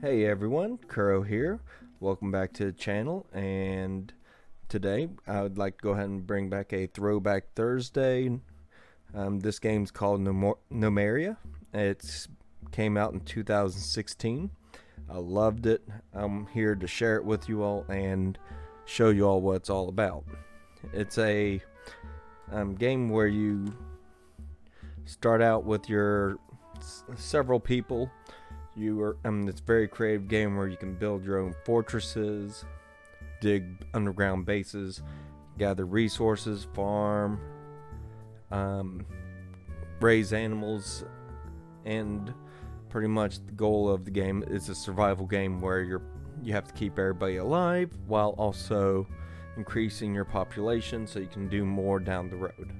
Hey everyone, Kuro here. Welcome back to the channel, and today I would like to go ahead and bring back a Throwback Thursday. This game's called Gnomoria. It came out in 2016. I loved it. I'm here to share it with you all and show you all what it's all about. It's a game where you start out with your several people. It's a very creative game where you can build your own fortresses, dig underground bases, gather resources, farm, raise animals, and pretty much the goal of the game is a survival game where you have to keep everybody alive while also increasing your population so you can do more down the road.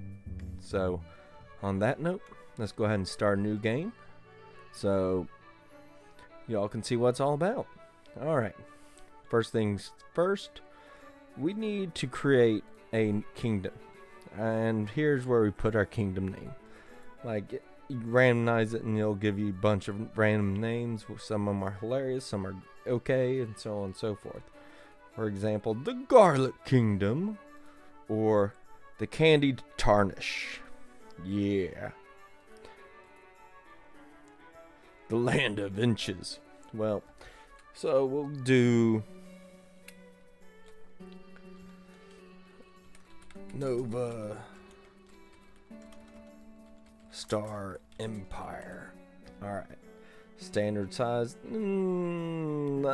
So, on that note, let's go ahead and start a new game. So y'all can see what it's all about. Alright, first things first, we need to create a kingdom. And here's where we put our kingdom name. Like, you randomize it and it'll give you a bunch of random names. Some of them are hilarious, some are okay, and so on and so forth. For example, the Garlic Kingdom, or the Candied Tarnish. Yeah. The Land of Inches. Well, so we'll do Nova Star Empire. Alright. Standard size. I'll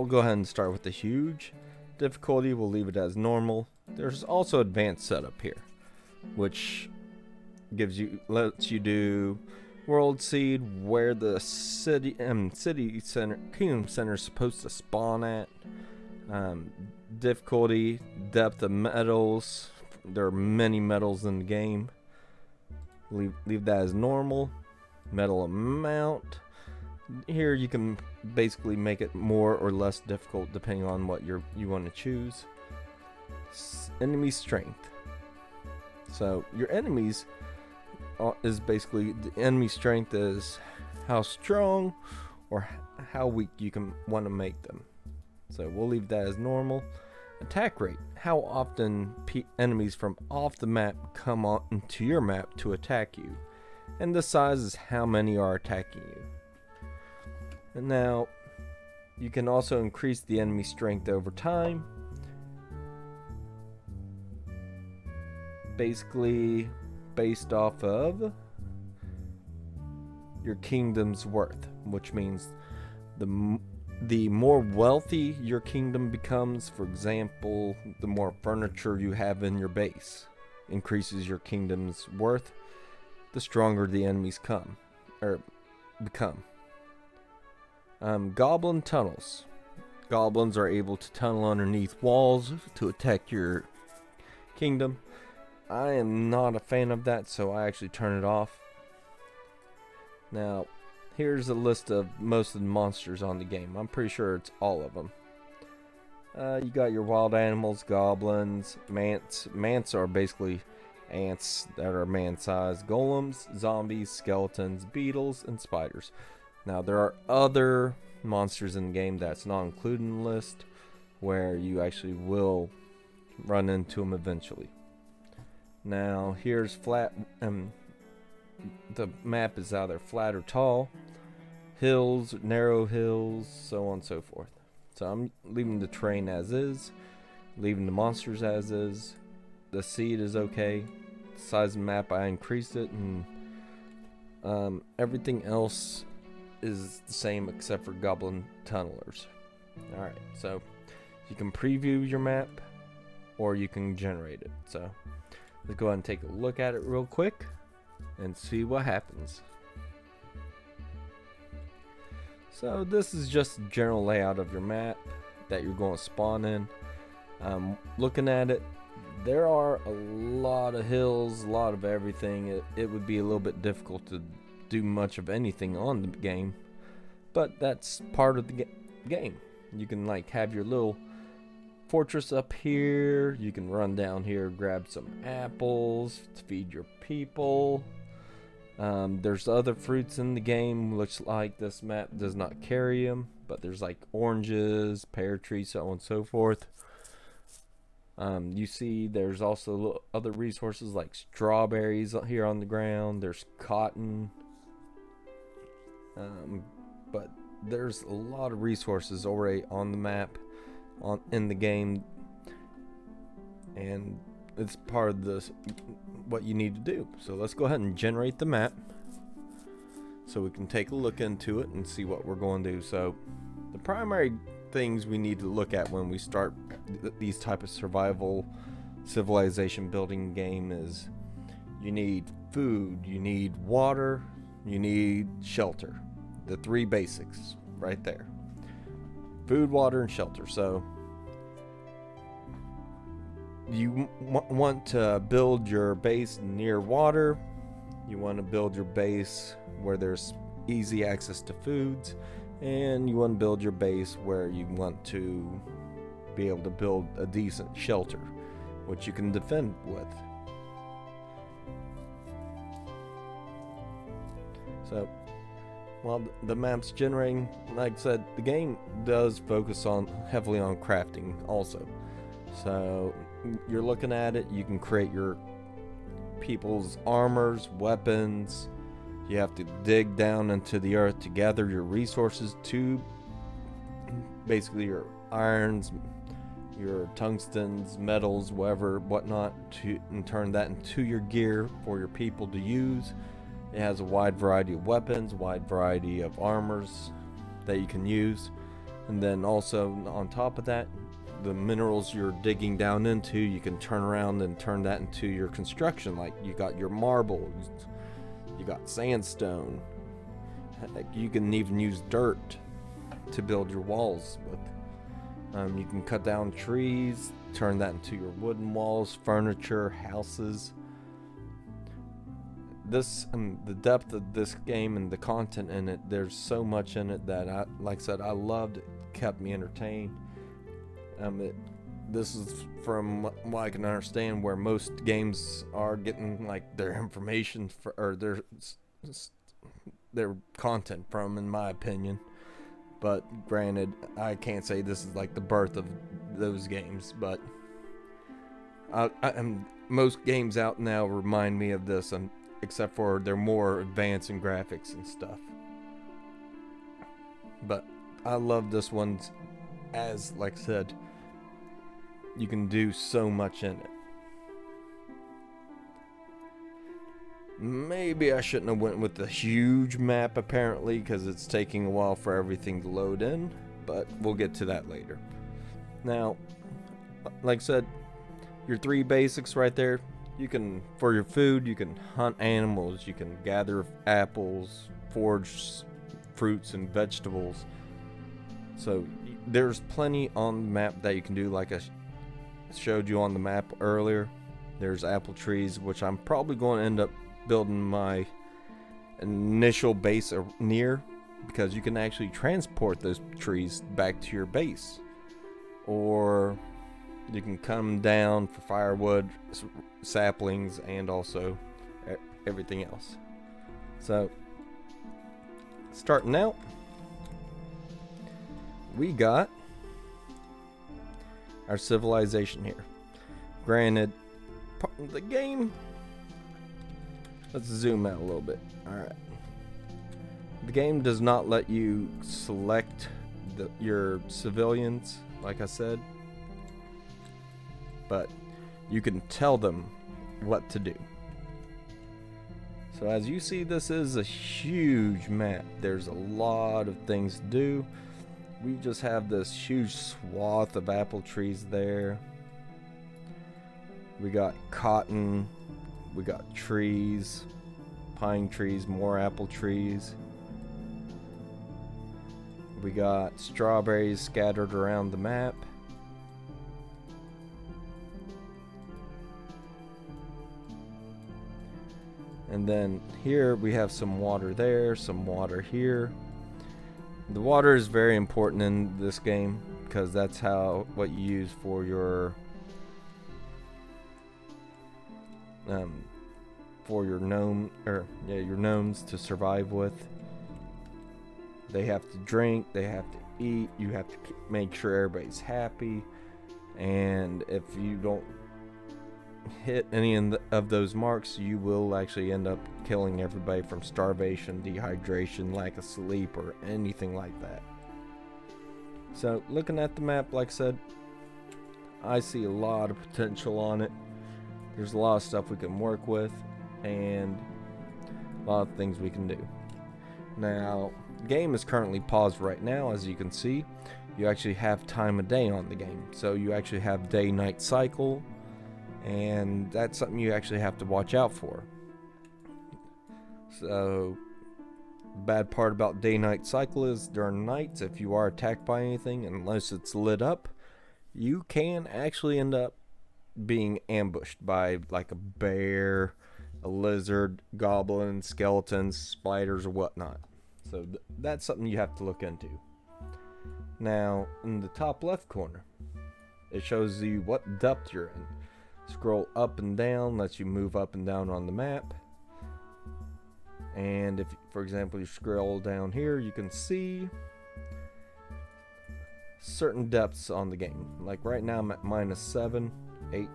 go ahead and start with the huge. Difficulty, we'll leave it as normal. There's also advanced setup here, which lets you do World Seed, where the city center, kingdom center is supposed to spawn at. Difficulty, depth of metals. There are many metals in the game. Leave that as normal. Metal amount. Here you can basically make it more or less difficult depending on what you want to choose. Enemy strength. So your enemies is basically, the enemy strength is how strong or how weak you can want to make them. So we'll leave that as normal. Attack rate, how often enemies from off the map come onto your map to attack you. And the size is how many are attacking you. And now you can also increase the enemy strength over time. Basically based off of your kingdom's worth, which means the more wealthy your kingdom becomes, for example, the more furniture you have in your base increases your kingdom's worth, the stronger the enemies become. Goblin tunnels. Goblins are able to tunnel underneath walls to attack your kingdom. I am not a fan of that, so I actually turn it off. Now, here's a list of most of the monsters on the game. I'm pretty sure it's all of them. You got your wild animals, goblins, mants. Mants are basically ants that are man-sized. Golems, zombies, skeletons, beetles, and spiders. Now, there are other monsters in the game that's not included in the list, where you actually will run into them eventually. Now here's flat. The map is either flat or tall, hills, narrow hills, so on and so forth. So I'm leaving the terrain as is, leaving the monsters as is. The seed is okay. The size of the map, I increased it, and everything else is the same except for goblin tunnelers. Alright, so you can preview your map or you can generate it. So let's go ahead and take a look at it real quick and see what happens. So this is just a general layout of your map that you're going to spawn in. Looking at it, there are a lot of hills, a lot of everything. It would be a little bit difficult to do much of anything on the game, but that's part of the game. You can like have your little fortress up here. You can run down here, grab some apples to feed your people. There's other fruits in the game. Looks like this map does not carry them, but there's like oranges, pear trees, so on and so forth. You see there's also other resources like strawberries here on the ground. There's cotton. But there's a lot of resources already on the map, in the game, and it's part of this what you need to do. So let's go ahead and generate the map so we can take a look into it and see what we're going to do. So the primary things we need to look at when we start these type of survival civilization building game is you need food, you need water, you need shelter. The three basics right there: food, water, and shelter. So you want to build your base near water. You want to build your base where there's easy access to foods, and you want to build your base where you want to be able to build a decent shelter, which you can defend with. So while the map's generating, like I said, the game does focus heavily on crafting also. So you're looking at it, you can create your people's armors, weapons. You have to dig down into the earth to gather your resources, to basically your irons, your tungstens, metals, whatnot, and turn that into your gear for your people to use. It has a wide variety of weapons, wide variety of armors that you can use. And then also on top of that, the minerals you're digging down into, you can turn around and turn that into your construction. Like you got your marble, you got sandstone. You can even use dirt to build your walls with. You can cut down trees, turn that into your wooden walls, furniture, houses. The depth of this game and the content in it, there's so much in it that like I said, I loved it, kept me entertained. This is, from what I can understand, where most games are getting like their information or their content from, in my opinion. But granted, I can't say this is like the birth of those games, but most games out now remind me of this, except for they're more advanced in graphics and stuff. But I love this one, as like I said, you can do so much in it. Maybe I shouldn't have went with the huge map, apparently, because it's taking a while for everything to load in, but we'll get to that later. Now, like I said, your three basics right there. You can, for your food, you can hunt animals, you can gather apples, forage fruits and vegetables. So there's plenty on the map that you can do, like I showed you on the map earlier. There's apple trees, which I'm probably going to end up building my initial base near, because you can actually transport those trees back to your base, or you can come down for firewood, saplings, and also everything else. So starting out, we got our civilization here. Granted, the game, let's zoom out a little bit. Alright, the game does not let you select your civilians, like I said, but you can tell them what to do. So as you see, this is a huge map. There's a lot of things to do. We just have this huge swath of apple trees there. We got cotton, we got trees, pine trees, more apple trees. We got strawberries scattered around the map. And then here we have some water there, some water here. The water is very important in this game, because that's what you use for your for your your gnomes to survive with. They have to drink, they have to eat, you have to make sure everybody's happy, and if you don't hit any of those marks, you will actually end up killing everybody from starvation, dehydration, lack of sleep, or anything like that. So looking at the map, like I said, I see a lot of potential on it. There's a lot of stuff we can work with and a lot of things we can do. Now, the game is currently paused right now. As you can see, you actually have time of day on the game, so you actually have day-night cycle, and that's something you actually have to watch out for. So the bad part about day-night cycle is during nights, if you are attacked by anything, unless it's lit up, you can actually end up being ambushed by like a bear, a lizard, goblins, skeletons, spiders, or whatnot. So that's something you have to look into. Now, in the top left corner, it shows you what depth you're in. Scroll up and down, lets you move up and down on the map. And if, for example, you scroll down here, you can see certain depths on the game. Like right now I'm at -7, 8,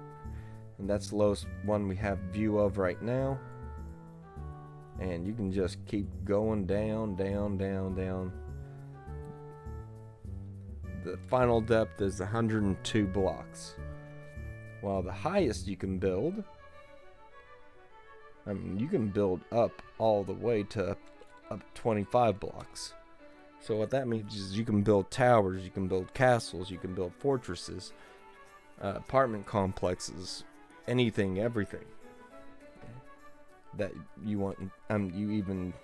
and that's the lowest one we have view of right now. And you can just keep going down, down, down, down. The final depth is 102 blocks. While the highest you can build, I mean, you can build up all the way to up 25 blocks. So what that means is you can build towers, you can build castles, you can build fortresses, apartment complexes, anything, everything that you want, you even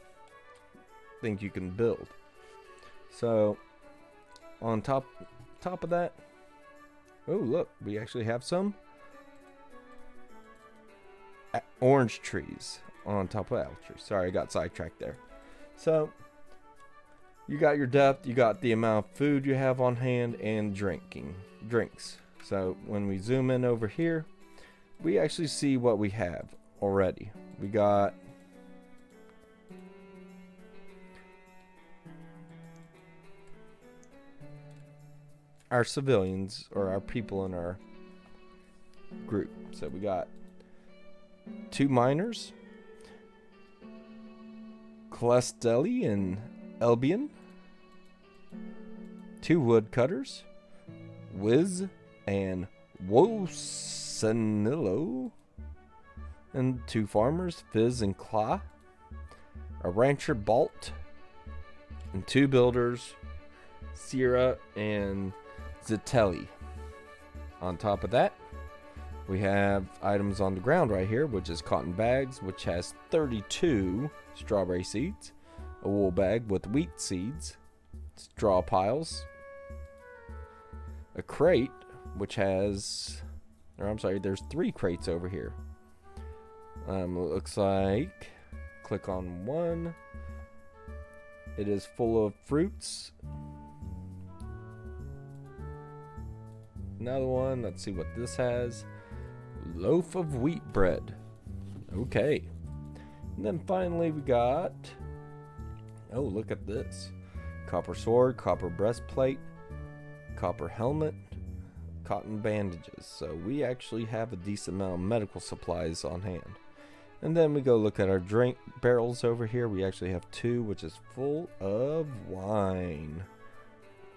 think you can build. So on top of that, oh look, we actually have some orange trees on top of apple trees. Sorry, I got sidetracked there. So you got your depth, you got the amount of food you have on hand, and drinks. So when we zoom in over here, we actually see what we have already. We got our civilians, or our people in our group. So we got 2 miners, Clestelli and Albion, 2 woodcutters, Wiz and Wosanillo, and 2 farmers, Fizz and Claw, a rancher, Bolt, and 2 builders, Sierra and Zitelli. On top of that, we have items on the ground right here, which is cotton bags, which has 32 strawberry seeds, a wool bag with wheat seeds, straw piles, a crate, which has, there's 3 crates over here. Looks like, click on one, it is full of fruits. Another one, let's see what this has. Loaf of wheat bread. Okay. And then finally we got, oh, look at this. Copper sword, copper breastplate, copper helmet, cotton bandages. So we actually have a decent amount of medical supplies on hand. And then we go look at our drink barrels over here. We actually have 2, which is full of wine.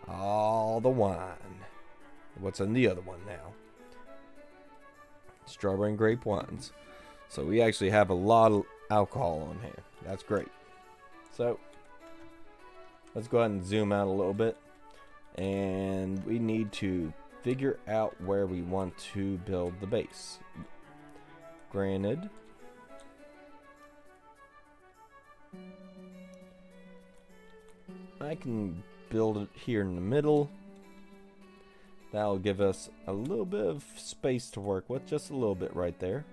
All the wine. What's in the other one now? Strawberry and grape wines. So we actually have a lot of alcohol on hand. That's great. So let's go ahead and zoom out a little bit. And we need to figure out where we want to build the base. Granted, I can build it here in the middle. That'll give us a little bit of space to work with, just a little bit right there.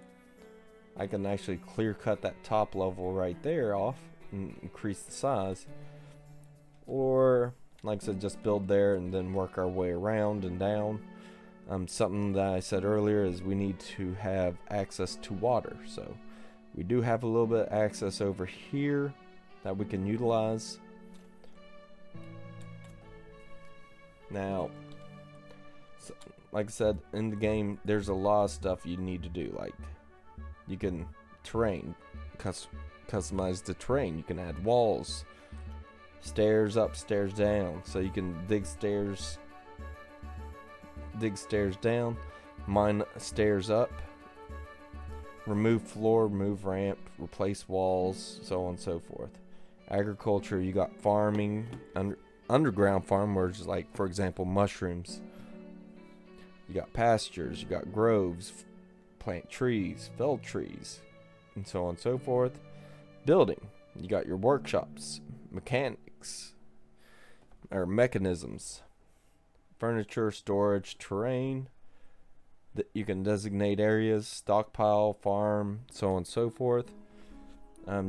I can actually clear cut that top level right there off and increase the size. Or, like I said, just build there and then work our way around and down. Something that I said earlier is we need to have access to water. So We do have a little bit of access over here that we can utilize. Now, like I said, in the game, there's a lot of stuff you need to do. Like, you can customize the terrain. You can add walls, stairs up, stairs down. So you can dig stairs down, mine stairs up, remove floor, remove ramp, replace walls, so on and so forth. Agriculture, you got farming, underground farm, where it's like, for example, mushrooms. You got pastures, you got groves, plant trees, fell trees, and so on and so forth. Building, you got your workshops, mechanics, or mechanisms, furniture, storage, terrain. You can designate areas, stockpile, farm, so on and so forth.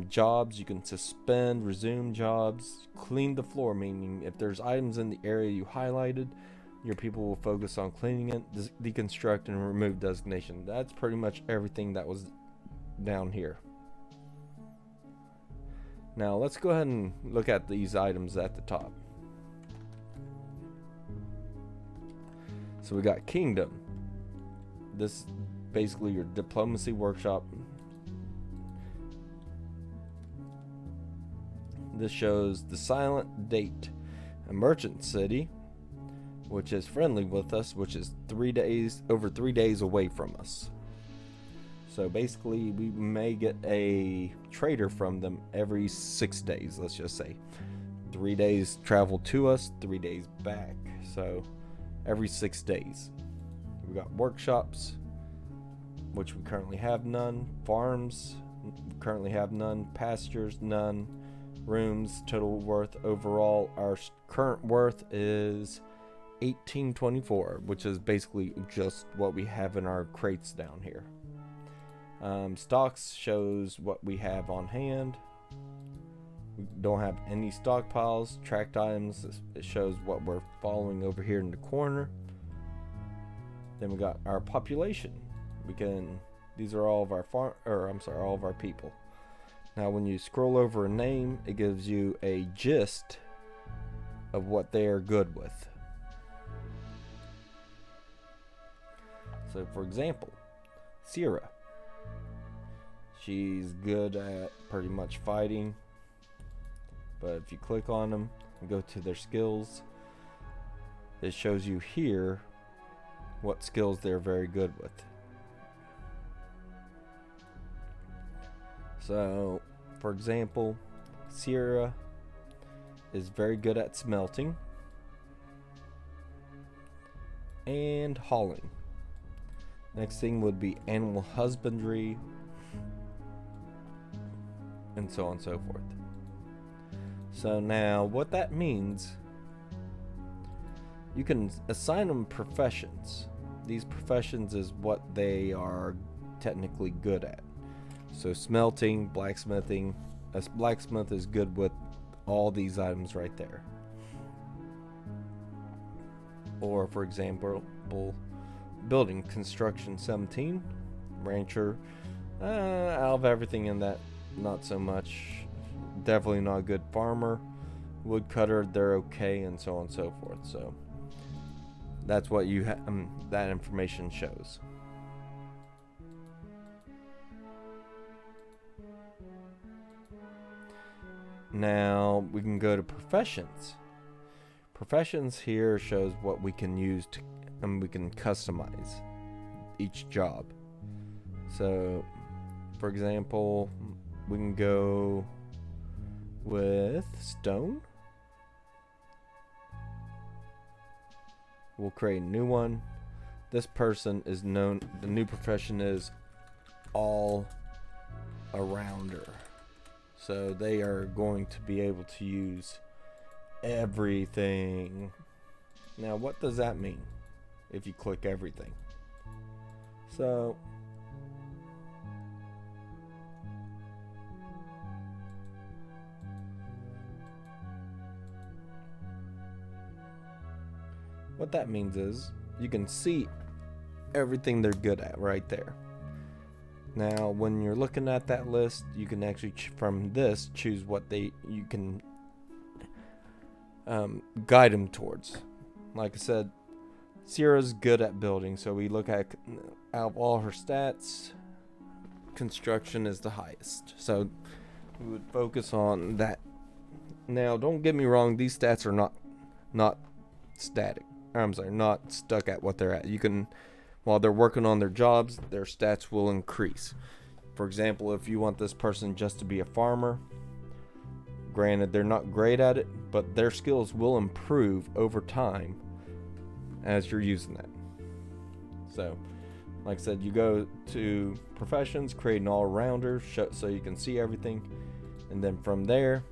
Jobs, you can suspend, resume jobs, clean the floor, meaning if there's items in the area you highlighted, your people will focus on cleaning it, deconstruct, and remove designation. That's pretty much everything that was down here. Now let's go ahead and look at these items at the top. So we got Kingdom. This is basically your diplomacy workshop. This shows the Silent Date, a merchant city, which is friendly with us, which is over 3 days away from us. So basically, we may get a trader from them every 6 days, let's just say. 3 days travel to us, 3 days back. So every 6 days. We got workshops, which we currently have none. Farms, we currently have none. Pastures, none. Rooms, total worth overall, our current worth is 1824, which is basically just what we have in our crates down here. Stocks shows what we have on hand. We don't have any stockpiles. Tracked items, it shows what we're following over here in the corner. Then we got our population. These are all of our all of our people. Now when you scroll over a name, it gives you a gist of what they are good with. So for example, Sierra. She's good at pretty much fighting. But if you click on them and go to their skills, it shows you here what skills they're very good with. So, for example, Sierra is very good at smelting and hauling. Next thing would be animal husbandry, and so on and so forth. So now what that means, you can assign them professions. These professions is what they are technically good at. So smelting, blacksmithing. A blacksmith is good with all these items right there. Or for example, building, construction 17. Rancher, out of everything in that, not so much. Definitely not a good farmer. Woodcutter, they're okay, and so on and so forth. So that's what that information shows. Now we can go to professions. Professions here shows what we can use to, and we can customize each job. So, for example, we can go with stone. We'll create a new one. This person is known, the new profession is all arounder. So they are going to be able to use everything. Now what does that mean if you click everything? So what that means is you can see everything they're good at right there. Now, when you're looking at that list, you can actually from this choose what you can guide them towards. Like I said, Sierra's good at building, so we look at out of all her stats, construction is the highest. So we would focus on that. Now, don't get me wrong; these stats are not static. I'm sorry, not stuck at what they're at. You can, while they're working on their jobs, their stats will increase. For example, if you want this person just to be a farmer, granted they're not great at it, but their skills will improve over time as you're using that. So, like I said, you go to professions, create an all-rounder so you can see everything, and then from there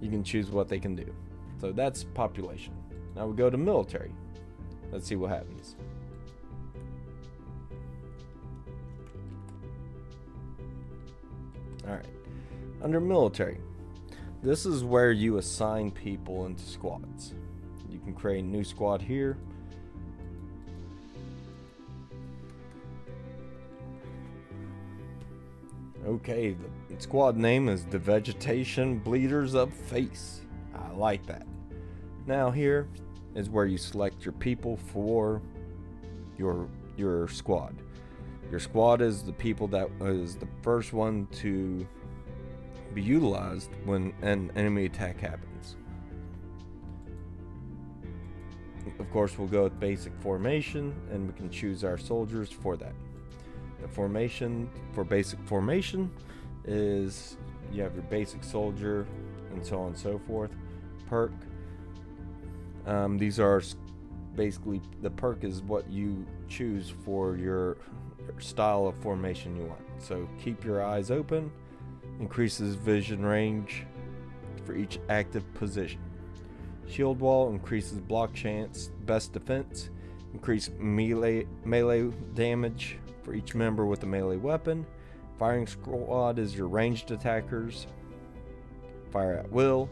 you can choose what they can do. So that's population. Now we go to military. Let's see what happens. Alright. Under military, this is where you assign people into squads. You can create a new squad here. Okay, the squad name is the Vegetation Bleeders of Face. I like that. Now here is where you select your people for your squad. Your squad is the people that is the first one to be utilized when an enemy attack happens. Of course, we'll go with basic formation, and we can choose our soldiers for that. The formation for basic formation is you have your basic soldier and so on and so forth. Perk. These are basically, the perk is what you choose for your style of formation you want. So keep your eyes open, increases vision range for each active position. Shield wall increases block chance, best defense, increase melee damage for each member with a melee weapon. Firing squad is your ranged attackers. Fire at will,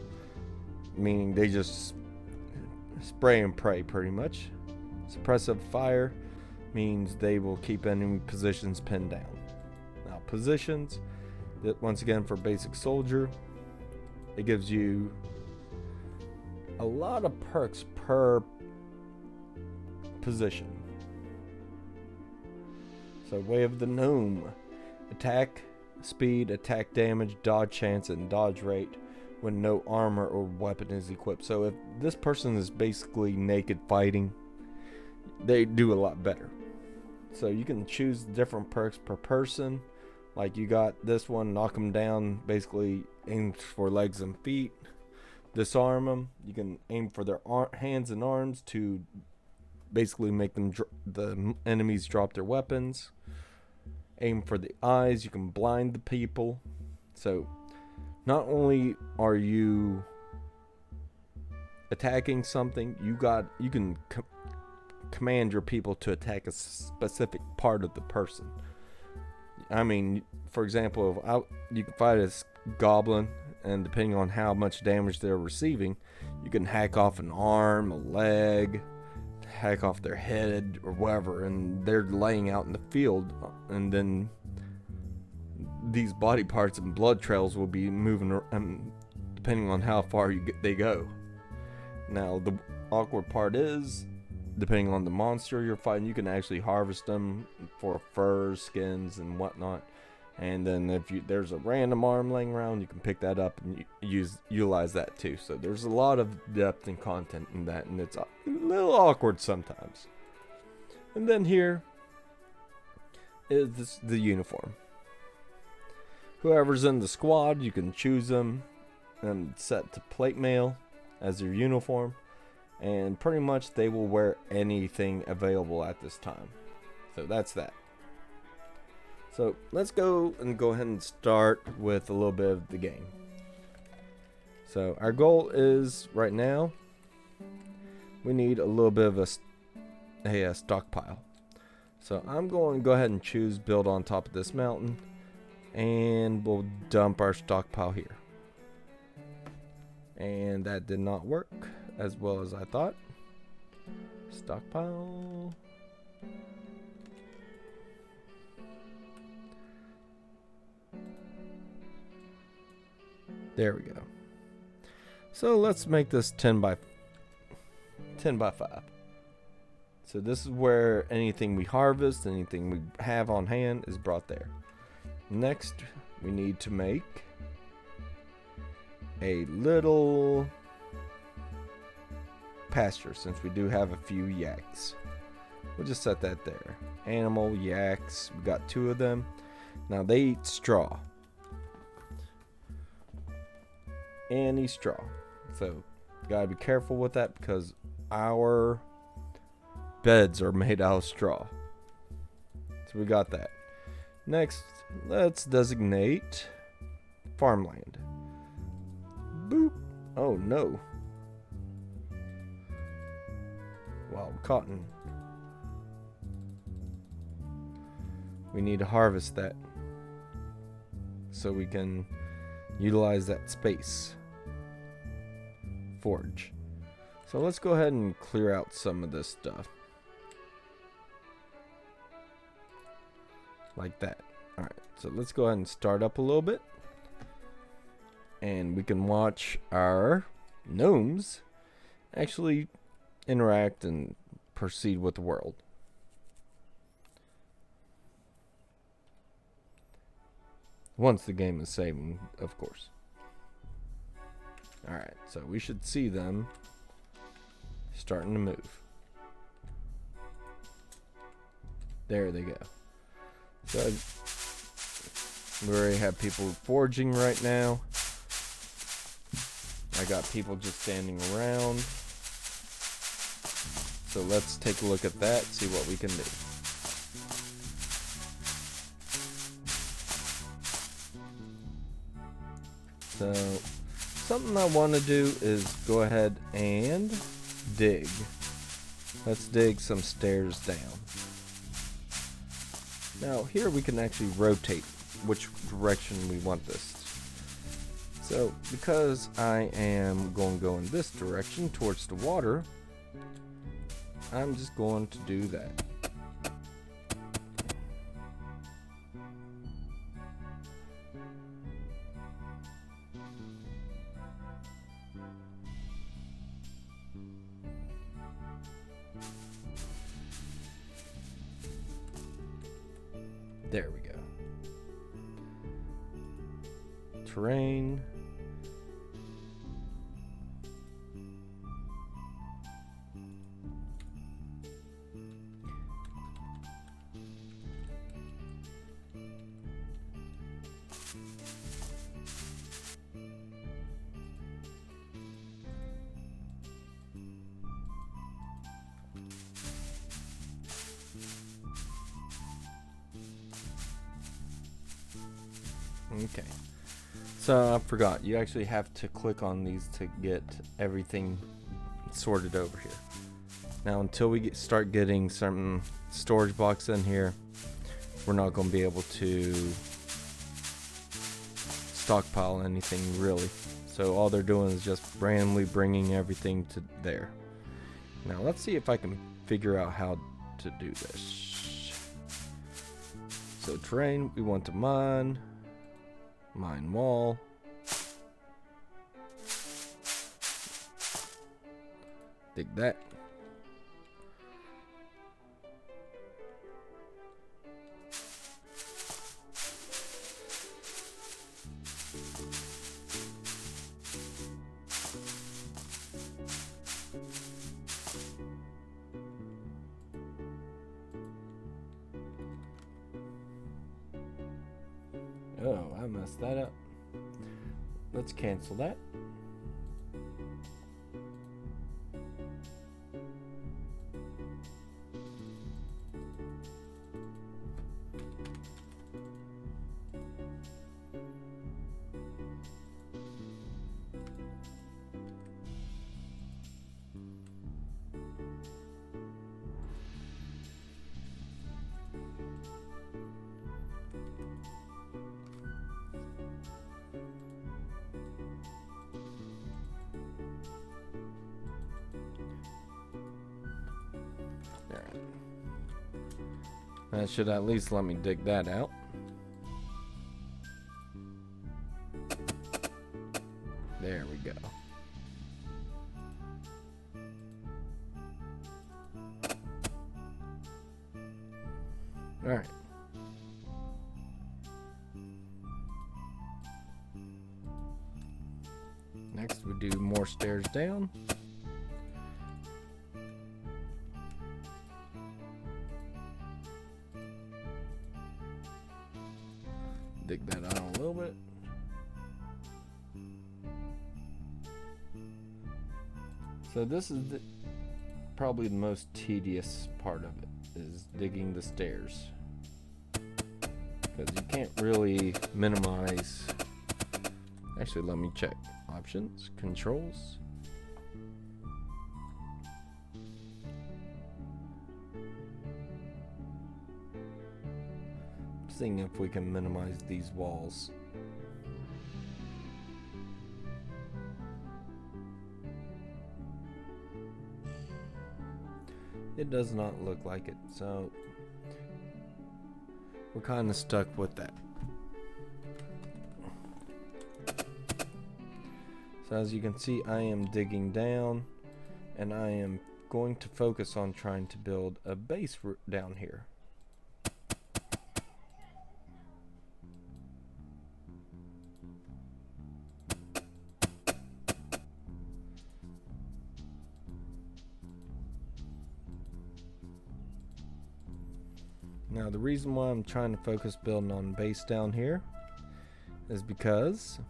meaning they just spray and pray pretty much. Suppressive fire means they will keep enemy positions pinned down. Now positions, that once again for basic soldier, it gives you a lot of perks per position. So Way of the Gnome, attack speed, attack damage, dodge chance, and dodge rate when no armor or weapon is equipped. So if this person is basically naked fighting, they do a lot better. So you can choose different perks per person. Like you got this one, knock them down, basically aims for legs and feet. Disarm them, you can aim for their hands and arms to basically make them the enemies drop their weapons. Aim for the eyes, you can blind the people. So not only are you attacking something, you can command your people to attack a specific part of the person. I mean, for example, you can fight a goblin, and depending on how much damage they're receiving, you can hack off an arm, a leg, hack off their head or whatever, and they're laying out in the field, and then these body parts and blood trails will be moving depending on how far they go. Now the awkward part is, depending on the monster you're fighting, you can actually harvest them for furs, skins, and whatnot. And then if there's a random arm laying around, you can pick that up and utilize that too. So there's a lot of depth and content in that, and it's a little awkward sometimes. And then here is the uniform. Whoever's in the squad, you can choose them and set to plate mail as their uniform. And pretty much they will wear anything available at this time. So that's that. So let's go ahead and start with a little bit of the game. So our goal is, right now, we need a little bit of a stockpile. So I'm going to go ahead and choose build on top of this mountain, and we'll dump our stockpile here. And that did not work as well as I thought. Stockpile. There we go. So let's make this 10 by 5. So this is where anything we harvest, anything we have on hand is brought there. Next, we need to make a little pasture since we do have a few yaks. We'll just set that there. Animal, yaks, we got 2 of them. Now they eat straw. Any straw. So gotta be careful with that because our beds are made out of straw. So we got that. Next, let's designate farmland. Boop. Oh no. Wow, cotton. We need to harvest that so we can utilize that space. Forge. So let's go ahead and clear out some of this stuff. Like that. Alright, so let's go ahead and start up a little bit. And we can watch our gnomes actually interact and proceed with the world. Once the game is saving, of course. Alright, so we should see them starting to move. There they go. So we already have people forging right now. I got people just standing around. So let's take a look at that, see what we can do. So something I want to do is go ahead and dig. Let's dig some stairs down. Now here we can actually rotate which direction we want this. So because I am going to go in this direction towards the water, I'm just going to do that. There we go. Terrain. Okay, so I forgot, you actually have to click on these to get everything sorted over here. Now until we start getting some storage blocks in here, we're not going to be able to stockpile anything really. So all they're doing is just randomly bringing everything to there. Now let's see if I can figure out how to do this. So terrain, we want to mine wall. Dig that. Oh, I messed that up. Let's cancel that. That should at least let me dig that out. There we go. Alright. Next we do more stairs down. Dig that out a little bit. So this is probably the most tedious part of it, is digging the stairs. Because you can't really minimize. Actually, let me check. Options, controls. Seeing if we can minimize these walls. It does not look like it, so we're kind of stuck with that. So as you can see, I am digging down, and I am going to focus on trying to build a base down here. Now the reason why I'm trying to focus building on base down here is because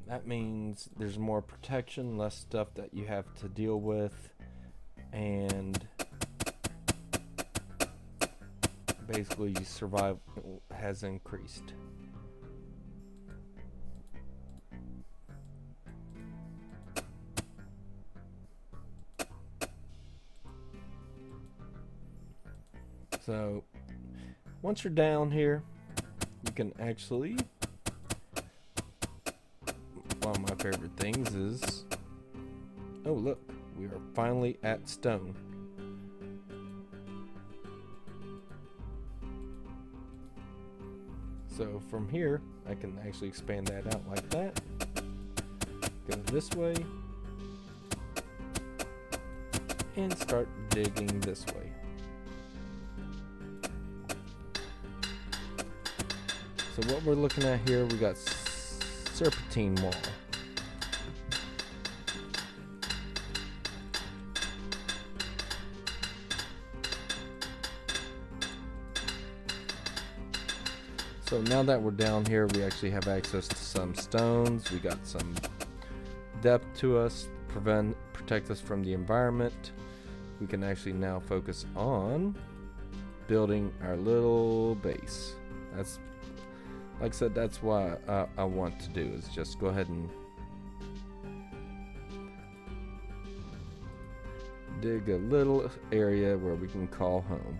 that means there's more protection, less stuff that you have to deal with, and basically your survival has increased. So once you're down here, you can actually, one of my favorite things is, oh look, we are finally at stone. So from here, I can actually expand that out like that. Go this way. And start digging this way. So what we're looking at here, we got serpentine wall. So now that we're down here, we actually have access to some stones. We got some depth to us, protect us from the environment. We can actually now focus on building our little base. That's, like I said, that's what I want to do, is just go ahead and dig a little area where we can call home.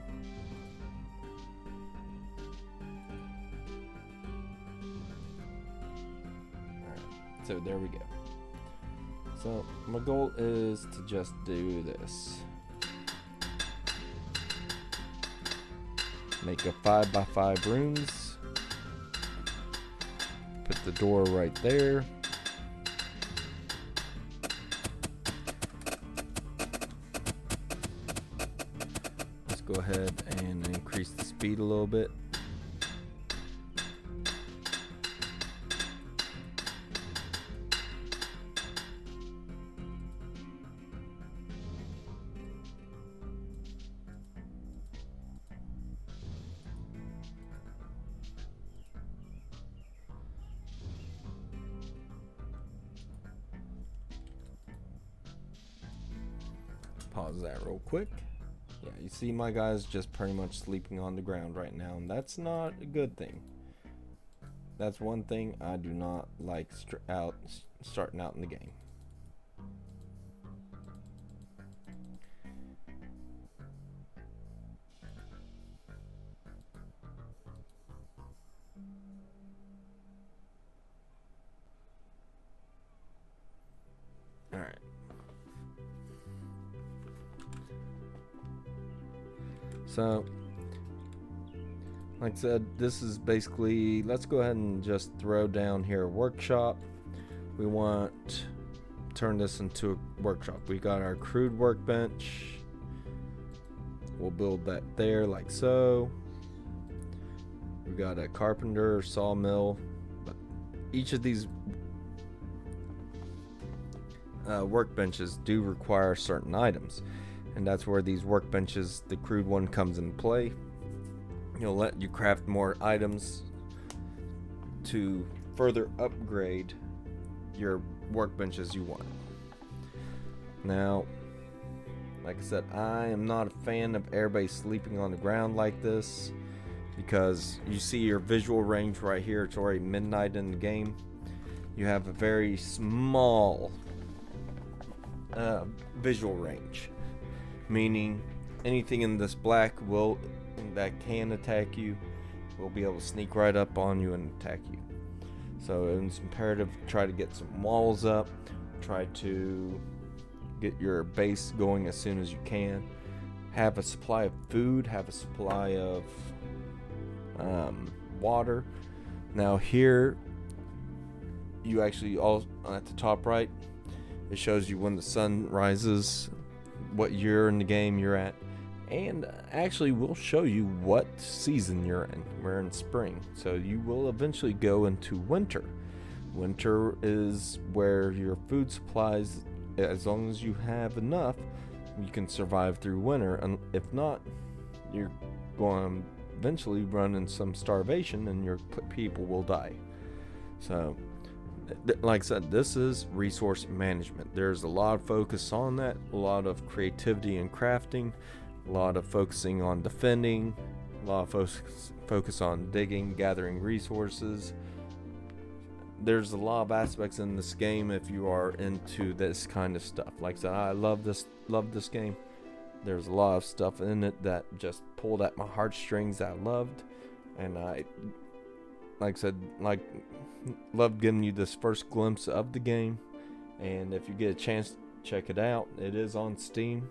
Alright, so there we go. So my goal is to just do this. Make a 5x5 rooms. Put the door right there. Let's go ahead and increase the speed a little bit. Pause that real quick. Yeah, you see my guy's just pretty much sleeping on the ground right now, and that's not a good thing. That's one thing I do not like starting out in the game. So, like I said, this is basically, let's go ahead and just throw down here a workshop. We want to turn this into a workshop. We got our crude workbench. We'll build that there like so. We got a carpenter, sawmill. But each of these workbenches do require certain items, and that's where these workbenches, the crude one, comes into play. It'll let you craft more items to further upgrade your workbenches you want. Now, like I said, I am not a fan of everybody sleeping on the ground like this, because you see your visual range right here. It's already midnight in the game. You have a very small visual range, meaning anything in this black that can attack you will be able to sneak right up on you and attack you. So it's imperative to try to get some walls up, try to get your base going as soon as you can, have a supply of food, have a supply of water. Now here you actually, all at the top right, it shows you when the sun rises, what year in the game you're at, and actually will show you what season you're in. We're in spring, so you will eventually go into winter. Winter is where your food supplies, as long as you have enough, you can survive through winter, and if not, you're going to eventually run in some starvation and your people will die. So like I said, this is resource management. There's a lot of focus on that, a lot of creativity in crafting, a lot of focusing on defending, a lot of focus on digging, gathering resources. There's a lot of aspects in this game if you are into this kind of stuff. Like I said, I love this game. There's a lot of stuff in it that just pulled at my heartstrings that I loved, and I, like I said, loved giving you this first glimpse of the game. And if you get a chance, check it out. It is on Steam.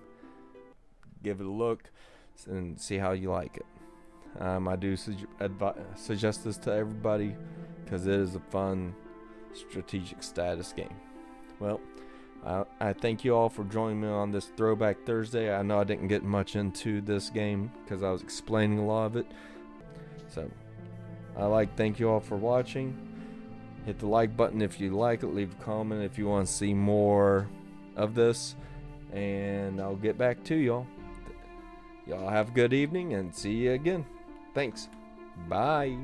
Give it a look and see how you like it. I do suggest this to everybody because it is a fun strategic status game. Well, I thank you all for joining me on this Throwback Thursday. I know I didn't get much into this game because I was explaining a lot of it. So, thank you all for watching. Hit the like button if you like it. Leave a comment if you want to see more of this. And I'll get back to y'all. Y'all have a good evening and see you again. Thanks. Bye.